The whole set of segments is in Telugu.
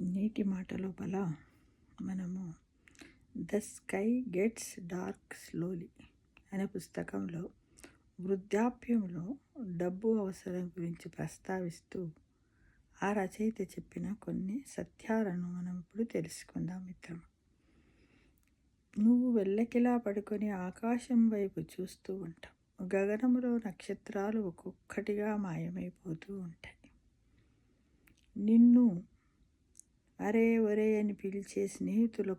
నీటి మాట లోపల మనము the sky gets dark slowly అనే పుస్తకంలో వృద్ధాప్యంలో డబ్బు అవసరం గురించి ప్రస్తావిస్తూ ఆ రచయిత చెప్పిన కొన్ని సత్యాలను మనం ఇప్పుడు తెలుసుకుందాం మిత్రమా. నువ్వు వెళ్ళకిలా పడుకొని ఆకాశం వైపు చూస్తూ ఉంటావు. గగనంలో నక్షత్రాలు ఒక్కొక్కటిగా మాయమైపోతూ ఉంటాయి. నిన్ను అరే ఒరే అని పిలిచే స్నేహితులు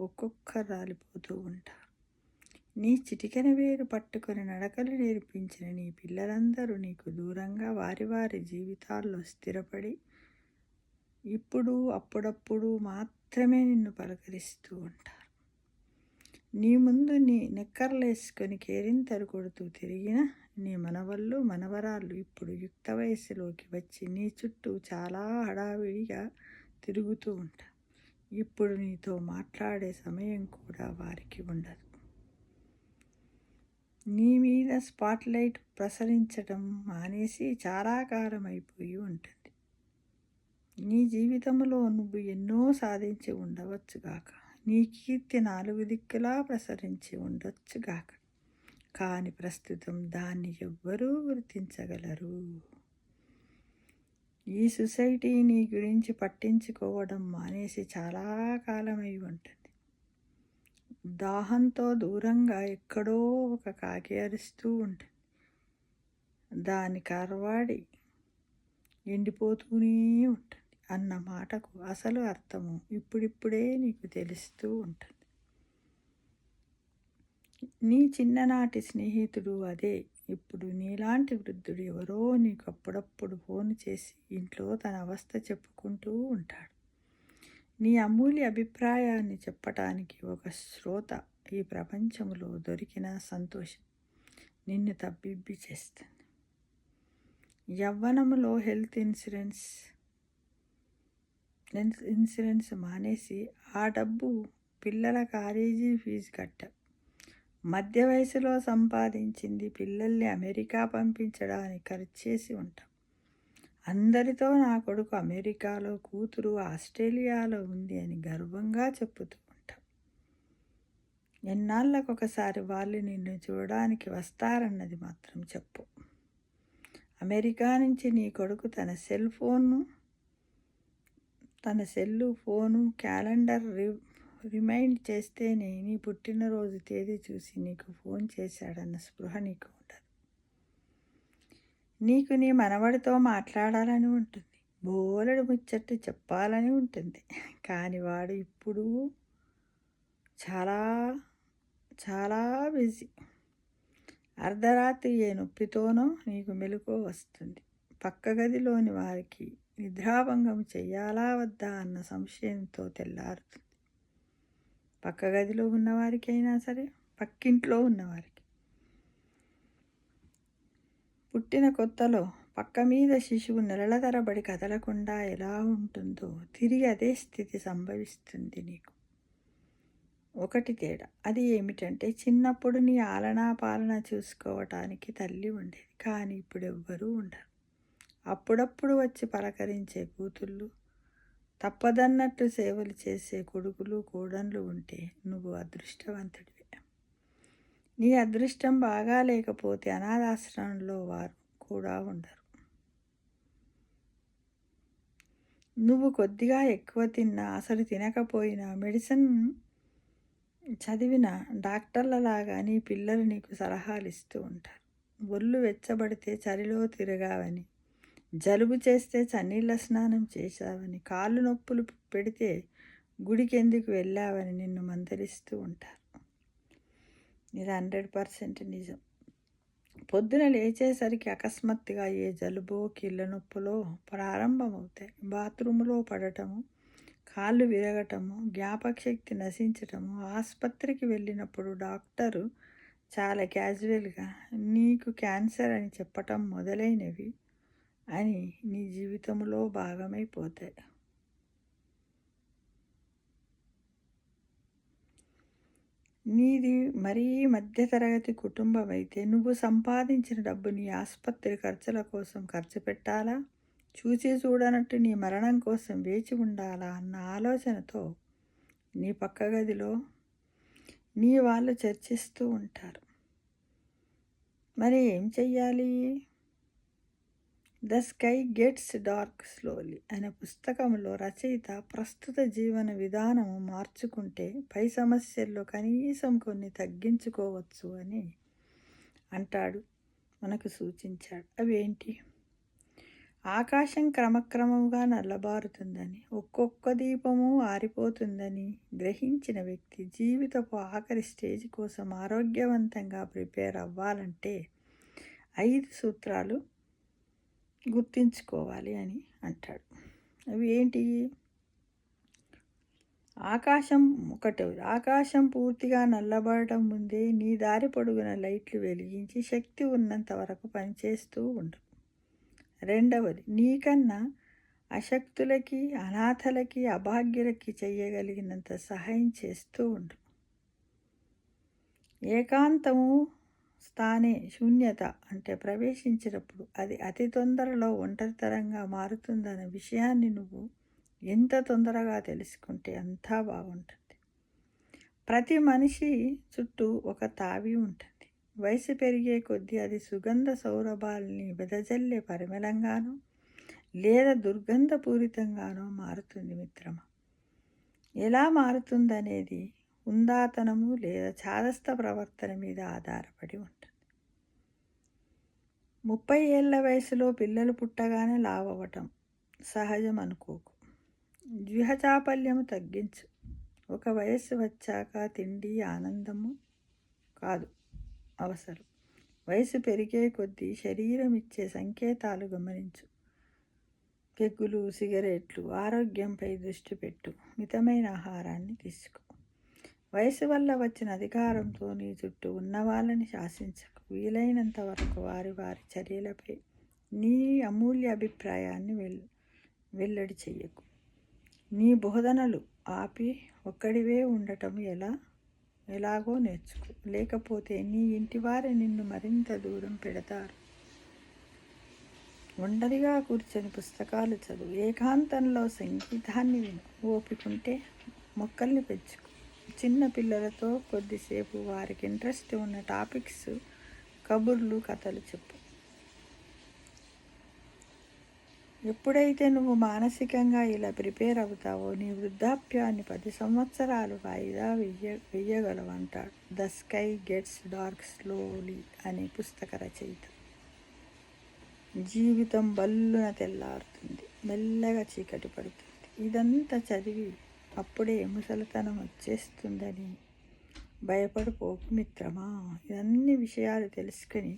ఒక్కొక్కరు రాలిపోతూ ఉంటారు. నీ చిటికెన వేరు పట్టుకొని నడకలు నేర్పించిన నీ పిల్లలందరూ నీకు దూరంగా వారి వారి జీవితాల్లో స్థిరపడి ఇప్పుడు అప్పుడప్పుడు మాత్రమే నిన్ను పలకరిస్తూ ఉంటారు. నీ ముందు నీ నిక్కర్లేసుకొని కేరింతలు కొడుతూ తిరిగిన నీ మనవళ్ళు మనవరాళ్ళు ఇప్పుడు యుక్త వయసులోకి వచ్చి నీ చుట్టూ చాలా హడావిడిగా తిరుగుతూ ఉంటారు. ఇప్పుడు నీతో మాట్లాడే సమయం కూడా వారికి ఉండదు. నీ మీద స్పాట్లైట్ ప్రసరించడం మానేసి చాలా కాలం అయిపోయి ఉంటుంది. నీ జీవితంలో నువ్వు ఎన్నో సాధించి ఉండవచ్చుగాక, నీ కీర్తి 4 దిక్కులా ప్రసరించి ఉండొచ్చుగాక, కానీ ప్రస్తుతం దాన్ని ఎవ్వరూ గుర్తించగలరు. ఈ సొసైటీ నీ గురించి పట్టించుకోవడం మానేసి చాలా కాలమై ఉంటుంది. దాహంతో దూరంగా ఎక్కడో ఒక కాకి అరుస్తూ ఉంటుంది. దాని కరవాడి ఎండిపోతూనే ఉంటుంది అన్న మాటకు అసలు అర్థము ఇప్పుడిప్పుడే నీకు తెలుస్తూ ఉంటుంది. నీ చిన్ననాటి స్నేహితుడు అదే ఇప్పుడు నీలాంటి వృద్ధుడు ఎవరో నీకు అప్పుడప్పుడు ఫోన్ చేసి ఇంట్లో తన అవస్థ చెప్పుకుంటూ ఉంటాడు. నీ అమూల్య అభిప్రాయాన్ని చెప్పటానికి ఒక శ్రోత ఈ ప్రపంచంలో దొరికిన సంతోషం నిన్ను తబ్బిబ్బి చేస్తుంది. యవ్వనంలో హెల్త్ ఇన్సూరెన్స్ మానేసి ఆ డబ్బు పిల్లల కాలేజీ ఫీజు కట్టావు. మధ్య వయసులో సంపాదించింది పిల్లల్ని అమెరికా పంపించడానికి ఖర్చు చేసి ఉంటాం. అందరితో నా కొడుకు అమెరికాలో, కూతురు ఆస్ట్రేలియాలో ఉంది అని గర్వంగా చెప్పుతూ ఉంటాం. ఎన్నాళ్ళకొకసారి వాళ్ళు నిన్ను చూడడానికి వస్తారన్నది మాత్రం చెప్పు. అమెరికా నుంచి నీ కొడుకు తన సెల్లు ఫోను క్యాలెండర్ రిమైండ్ చేస్తేనే నీ పుట్టినరోజు తేదీ చూసి నీకు ఫోన్ చేశాడన్న స్పృహ నీకు ఉండదు. నీకు నీ మనవడితో మాట్లాడాలని ఉంటుంది, బోలెడు ముచ్చట్టు చెప్పాలని ఉంటుంది, కానీ వాడు ఇప్పుడు చాలా చాలా బిజీ. అర్ధరాత్రి ఏ నొప్పితోనో నీకు మెలకువ వస్తుంది. పక్క గదిలోని వారికి నిద్రాభంగం చెయ్యాలా వద్దా అన్న సంశయంతో తెల్లారుతుంది. పక్క గదిలో ఉన్నవారికి అయినా సరే, పక్కింట్లో ఉన్నవారికి. పుట్టిన కొత్తలో పక్క మీద శిశువు నెలల తరబడి కదలకుండా ఎలా ఉంటుందో తిరిగి అదే స్థితి సంభవిస్తుంది నీకు. ఒకటి తేడా, అది ఏమిటంటే చిన్నప్పుడు నీ ఆలనా పాలన చూసుకోవటానికి తల్లి ఉండేది, కానీ ఇప్పుడు ఎవ్వరూ ఉండరు. అప్పుడప్పుడు వచ్చి పలకరించే కూతుళ్ళు, తప్పదన్నట్టు సేవలు చేసే కొడుకులు కోడన్లు ఉంటే నువ్వు అదృష్టవంతుడివే. నీ అదృష్టం బాగా లేకపోతే అనాథాశ్రమంలో వారు కూడా ఉండరు. నువ్వు కొద్దిగా ఎక్కువ తిన్నా, అసలు తినకపోయినా, మెడిసిన్ చదివిన డాక్టర్లలాగా నీ పిల్లలు నీకు సలహాలు ఇస్తూ ఉంటారు. ఒళ్ళు వెచ్చబడితే చలిలో తిరగావని, జలుబు చేస్తే చన్నీళ్ళ స్నానం చేశావని, కాళ్ళు నొప్పులు పెడితే గుడికి ఎందుకు వెళ్ళావని నిన్ను మందలిస్తూ ఉంటారు. ఇది 100% నిజం. పొద్దున లేచేసరికి అకస్మాత్తుగా ఏ జలుబో కీళ్ళ నొప్పులో ప్రారంభమవుతాయి. బాత్రూంలో పడటము, కాళ్ళు విరగటము, జ్ఞాపకశక్తి నశించటము, ఆసుపత్రికి వెళ్ళినప్పుడు డాక్టరు చాలా క్యాజువల్గా నీకు క్యాన్సర్ అని చెప్పటం మొదలైనవి అని నీ జీవితంలో భాగమైపోతాయి. నీది మరీ మధ్యతరగతి కుటుంబం అయితే నువ్వు సంపాదించిన డబ్బు నీ ఆసుపత్రి ఖర్చుల కోసం ఖర్చు పెట్టాలా? చూసి చూడనట్టు నీ మరణం కోసం వేచి ఉండాలా అన్న ఆలోచనతో నీ పక్క గదిలో నీ వాళ్ళు చర్చిస్తూ ఉంటారు. మరి ఏం చెయ్యాలి? The sky gets dark slowly అనే పుస్తకంలో రచయిత ప్రస్తుత జీవన విధానము మార్చుకుంటే పై సమస్యల్లో కనీసం కొన్ని తగ్గించుకోవచ్చు అని అంటాడు, మనకు సూచించాడు. అవేంటి? ఆకాశం క్రమక్రమంగా నల్లబారుతుందని, ఒక్కొక్క దీపము ఆరిపోతుందని గ్రహించిన వ్యక్తి జీవితపు ఆఖరి స్టేజ్ కోసం ఆరోగ్యవంతంగా ప్రిపేర్ అవ్వాలంటే 5 సూత్రాలు గుర్తుంచుకోవాలి అని అంటాడు. అవి ఏంటి? ఆకాశం పూర్తిగా నల్లబడటం ముందే నీ దారి పొడుగున లైట్లు వెలిగించి శక్తి ఉన్నంత వరకు పనిచేస్తూ ఉండు. 2వది, నీకన్నా అశక్తులకి, అనాథలకి, అభాగ్యులకి చెయ్యగలిగినంత సహాయం చేస్తూ ఉండు. ఏకాంతము స్థానే శూన్యత అంటే ప్రవేశించినప్పుడు అది అతి తొందరలో ఒంటరితనంగా మారుతుందన్న విషయాన్ని నువ్వు ఎంత తొందరగా తెలుసుకుంటే అంతా బాగుంటుంది. ప్రతి మనిషి చుట్టూ ఒక తావి ఉంటుంది. వయసు పెరిగే కొద్దీ అది సుగంధ సౌరభాల్ని వెదజల్లే పరిమళంగానో లేదా దుర్గంధపూరితంగానో మారుతుంది మిత్రమా. ఎలా మారుతుందనేది హుందాతనము లేదా చాదస్త ప్రవర్తన మీద ఆధారపడి ఉంటుంది. 30 ఏళ్ల వయసులో పిల్లలు పుట్టగానే లావవటం సహజం అనుకోకు. ద్విహచాపల్యము తగ్గించు. ఒక వయస్సు వచ్చాక తిండి ఆనందము కాదు అవసరం. వయసు పెరిగే కొద్దీ శరీరం ఇచ్చే సంకేతాలు గమనించు. పెగ్గులు, సిగరెట్లు, ఆరోగ్యంపై దృష్టి పెట్టు. మితమైన ఆహారాన్ని తీసుకో. వయసు వల్ల వచ్చిన అధికారంతో నీ చుట్టూ ఉన్న వాళ్ళని శాసించకు. వీలైనంత వరకు వారి చర్యలపై నీ అమూల్య అభిప్రాయాన్ని వెల్లడి చెయ్యకు. నీ బోధనలు ఆపి ఒక్కడివే ఉండటం ఎలాగో నేర్చుకో. లేకపోతే నీ ఇంటివారే నిన్ను మరింత దూరం పెడతారు. ఒంటరిగా కూర్చొని పుస్తకాలు చదువు. ఏకాంతంలో సంగీతాన్ని విను. ఓపికంటే మొక్కల్ని పెంచుకో. చిన్న పిల్లలతో కొద్దిసేపు వారికి ఇంట్రెస్ట్ ఉన్న టాపిక్స్, కబుర్లు, కథలు చెప్పు. ఎప్పుడైతే నువ్వు మానసికంగా ఇలా ప్రిపేర్ అవుతావో నీ వృద్ధాప్యాన్ని 10 సంవత్సరాలు వాయిదా వెయ్యగలవంటాడు the sky gets dark slowly అనే పుస్తక రచయిత. జీవితం బల్లున తెల్లారుతుంది, మెల్లగా చీకటి పడుతుంది. ఇదంతా చదివి అప్పుడే ముసలితనం వచ్చేస్తుందని భయపడిపోకు మిత్రమా. ఇవన్నీ విషయాలు తెలుసుకొని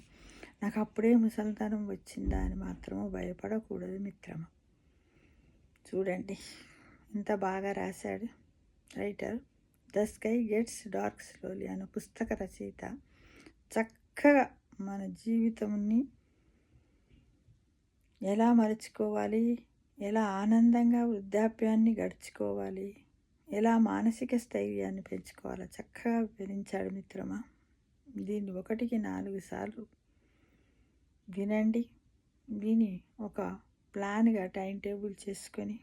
నాకు అప్పుడే ముసలితనం వచ్చిందా అని మాత్రము భయపడకూడదు మిత్రమా. చూడండి ఎంత బాగా రాశాడు writer. The sky gets dark slowly అనే పుస్తక రచయిత చక్కగా మన జీవితంని ఎలా మలుచుకోవాలి, ఎలా ఆనందంగా వృద్ధాప్యాన్ని గడుచుకోవాలి, ఎలా మానసిక స్థైర్యాన్ని పెంచుకోవాలో చక్కగా వివరించాడు మిత్రమా. దీన్ని 1కి 4 సార్లు వినండి. విని ఒక ప్లాన్గా టైం టేబుల్ చేసుకొని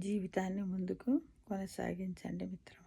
జీవితాన్ని ముందుకు కొనసాగించండి మిత్రమా.